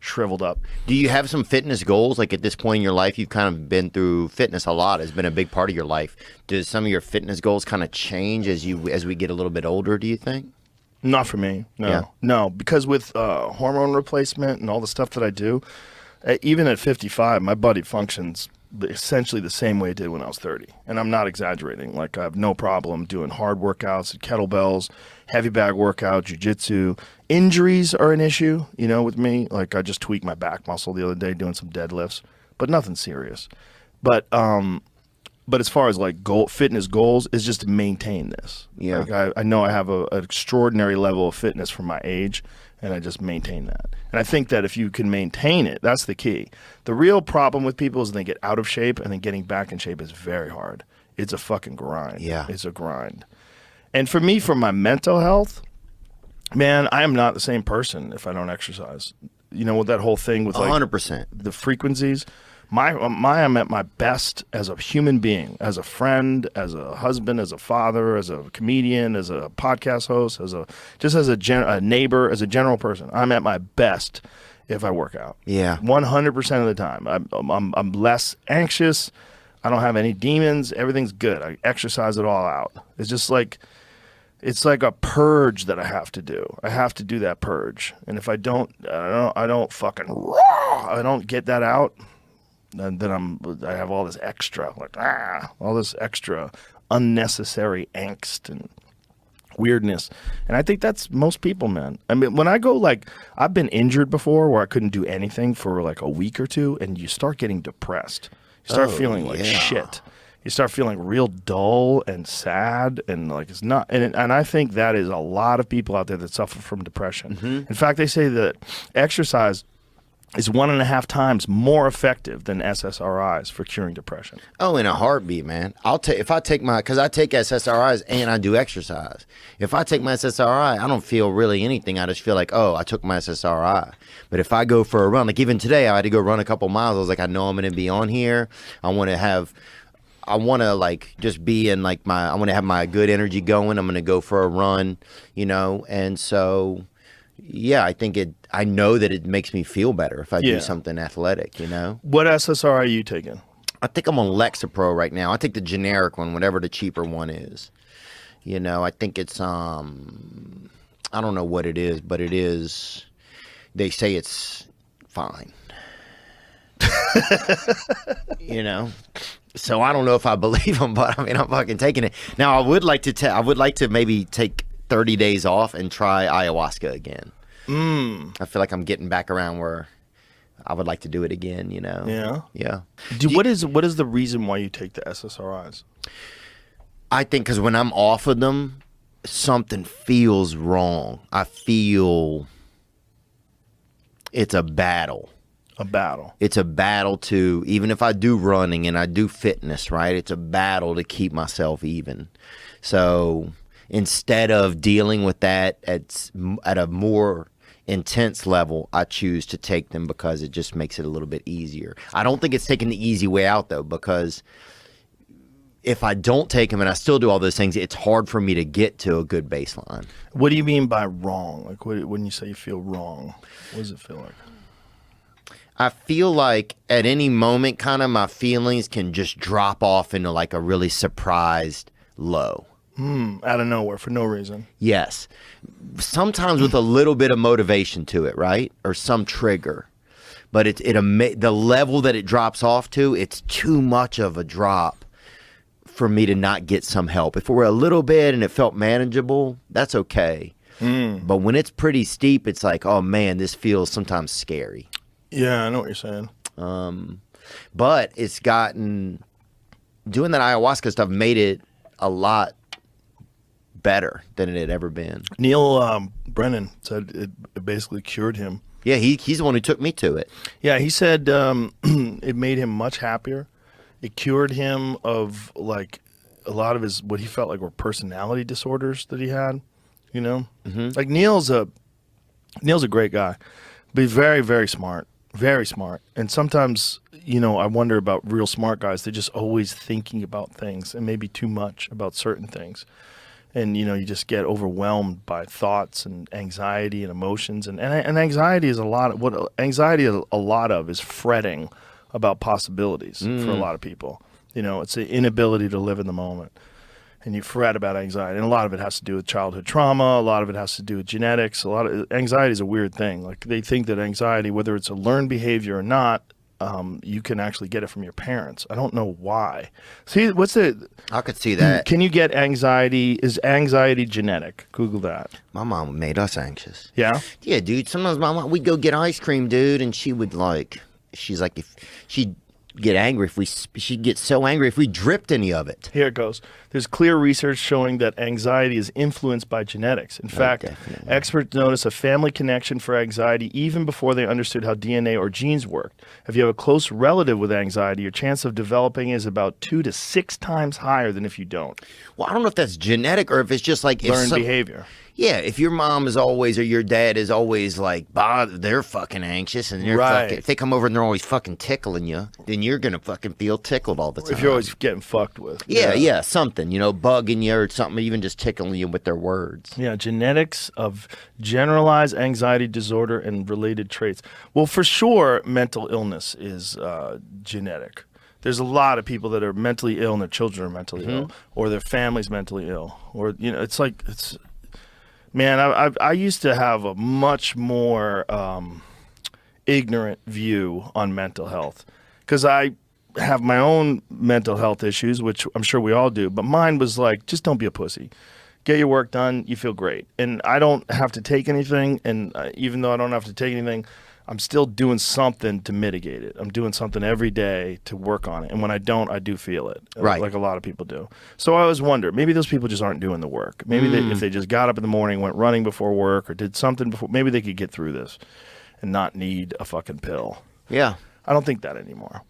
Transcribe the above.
shriveled up. Do you have some fitness goals? Like at this point in your life, you've kind of been through fitness a lot. It's been a big part of your life. Do some of your fitness goals kind of change as we get a little bit older, do you think? Not for me. No. Yeah. No, because with hormone replacement and all the stuff that I do, even at 55, my body functions essentially the same way it did when I was 30. And I'm not exaggerating. Like, I have no problem doing hard workouts, kettlebells, heavy bag workout, jiu-jitsu. Injuries are an issue, with me. Like, I just tweaked my back muscle the other day doing some deadlifts, but nothing serious. But as far as like fitness goals, is just to maintain this. Yeah. Like I know I have an extraordinary level of fitness for my age, and I just maintain that. And I think that if you can maintain it, that's the key. The real problem with people is they get out of shape, and then getting back in shape is very hard. It's a fucking grind. Yeah. It's a grind. And for me, for my mental health, man, I am not the same person if I don't exercise. With that whole thing with like 100%. the frequencies. I'm at my best as a human being, as a friend, as a husband, as a father, as a comedian, as a podcast host, as a neighbor, as a general person. I'm at my best if I work out. Yeah. 100% of the time. I'm less anxious. I don't have any demons. Everything's good. I exercise it all out. It's just like, it's like a purge that I have to do. I have to do that purge. And if I don't get that out, and then I have all this extra, all this extra unnecessary angst and weirdness. And I think that's most people, man. I mean, when I go I've been injured before where I couldn't do anything for like a week or two, and you start getting depressed. You start feeling like shit. You start feeling real dull and sad, and like it's not. And I think that is a lot of people out there that suffer from depression. Mm-hmm. In fact, they say that exercise is 1.5 times more effective than SSRIs for curing depression. Oh, in a heartbeat, man. If I take because I take SSRIs and I do exercise. If I take my SSRI, I don't feel really anything. I just feel like, oh, I took my SSRI. But if I go for a run, like even today, I had to go run a couple miles. I was like, I know I'm going to be on here. I want to like just be in like I want to have my good energy going. I'm going to go for a run, and so. Yeah, I know that it makes me feel better if I do something athletic, What SSRI are you taking? I think I'm on Lexapro right now. I take the generic one, whatever the cheaper one is. I think it's, I don't know what it is, but it is, they say it's fine. So I don't know if I believe them, but I mean, I'm fucking taking it. Now, I would like to maybe take 30 days off and try ayahuasca again. I feel like I'm getting back around where I would like to do it again, Yeah. Yeah. What is the reason why you take the SSRIs? I think because when I'm off of them, something feels wrong. I feel it's a battle. A battle. It's a battle to, even if I do running and I do fitness, right? It's a battle to keep myself even. So instead of dealing with that at a more intense level, I choose to take them because it just makes it a little bit easier. I don't think it's taking the easy way out, though, because if I don't take them and I still do all those things, it's hard for me to get to a good baseline. What do you mean by wrong? Like, when you say you feel wrong, what does it feel like? I feel like at any moment, kind of my feelings can just drop off into like a really surprised low. Out of nowhere for no reason. Yes. Sometimes with a little bit of motivation to it, right? Or some trigger. But the level that it drops off to, it's too much of a drop for me to not get some help. If it were a little bit and it felt manageable, that's okay. But when it's pretty steep, it's like, oh man, this feels sometimes scary. Yeah, I know what you're saying. But it's doing that ayahuasca stuff made it a lot better than it had ever been. Neil Brennan said it basically cured him. Yeah, he's the one who took me to it. Yeah, he said it made him much happier. It cured him of like a lot of his what he felt like were personality disorders that he had. Like Neil's a great guy, but he's very, very smart. Very smart. And sometimes, I wonder about real smart guys. They're just always thinking about things and maybe too much about certain things. and you just get overwhelmed by thoughts and anxiety and emotions, and anxiety is a lot of what anxiety is a lot of is fretting about possibilities for a lot of people. It's the inability to live in the moment. And you fret about anxiety, and a lot of it has to do with childhood trauma. A lot of it has to do with genetics. A lot of anxiety is a weird thing. Like, they think that anxiety, whether it's a learned behavior or not, you can actually get it from your parents. I don't know why. See, I could see that. Can you get anxiety? Is anxiety genetic? Google that. My mom made us anxious. Yeah? Yeah, dude. Sometimes my mom, we'd go get ice cream, dude, and she's like, if she'd get angry she'd get so angry if we dripped any of it. Here it goes. There's clear research showing that anxiety is influenced by genetics. In fact, definitely. experts notice a family connection for anxiety even before they understood how DNA or genes worked. If you have a close relative with anxiety, your chance of developing is about 2 to 6 times higher than if you don't. Well, I don't know if that's genetic or if it's just like Learned behavior. Yeah, if your mom is always or your dad is always like, they're fucking anxious and they're fucking, if they come over and they're always fucking tickling you, then you're gonna fucking feel tickled all the time. If you're always getting fucked with. Yeah, something, bugging you or something, even just tickling you with their words. Yeah, genetics of generalized anxiety disorder and related traits. Well, for sure, mental illness is genetic. There's a lot of people that are mentally ill and their children are mentally ill, or their family's mentally ill, or man, I used to have a much more ignorant view on mental health because I have my own mental health issues, which I'm sure we all do. But mine was like, just don't be a pussy. Get your work done. You feel great. And I don't have to take anything. And even though I don't have to take anything, I'm still doing something to mitigate it. I'm doing something every day to work on it. And when I don't, I do feel it, right, like a lot of people do. So I always wonder, maybe those people just aren't doing the work. Maybe if they just got up in the morning, went running before work, or did something before, maybe they could get through this and not need a fucking pill. Yeah. I don't think that anymore.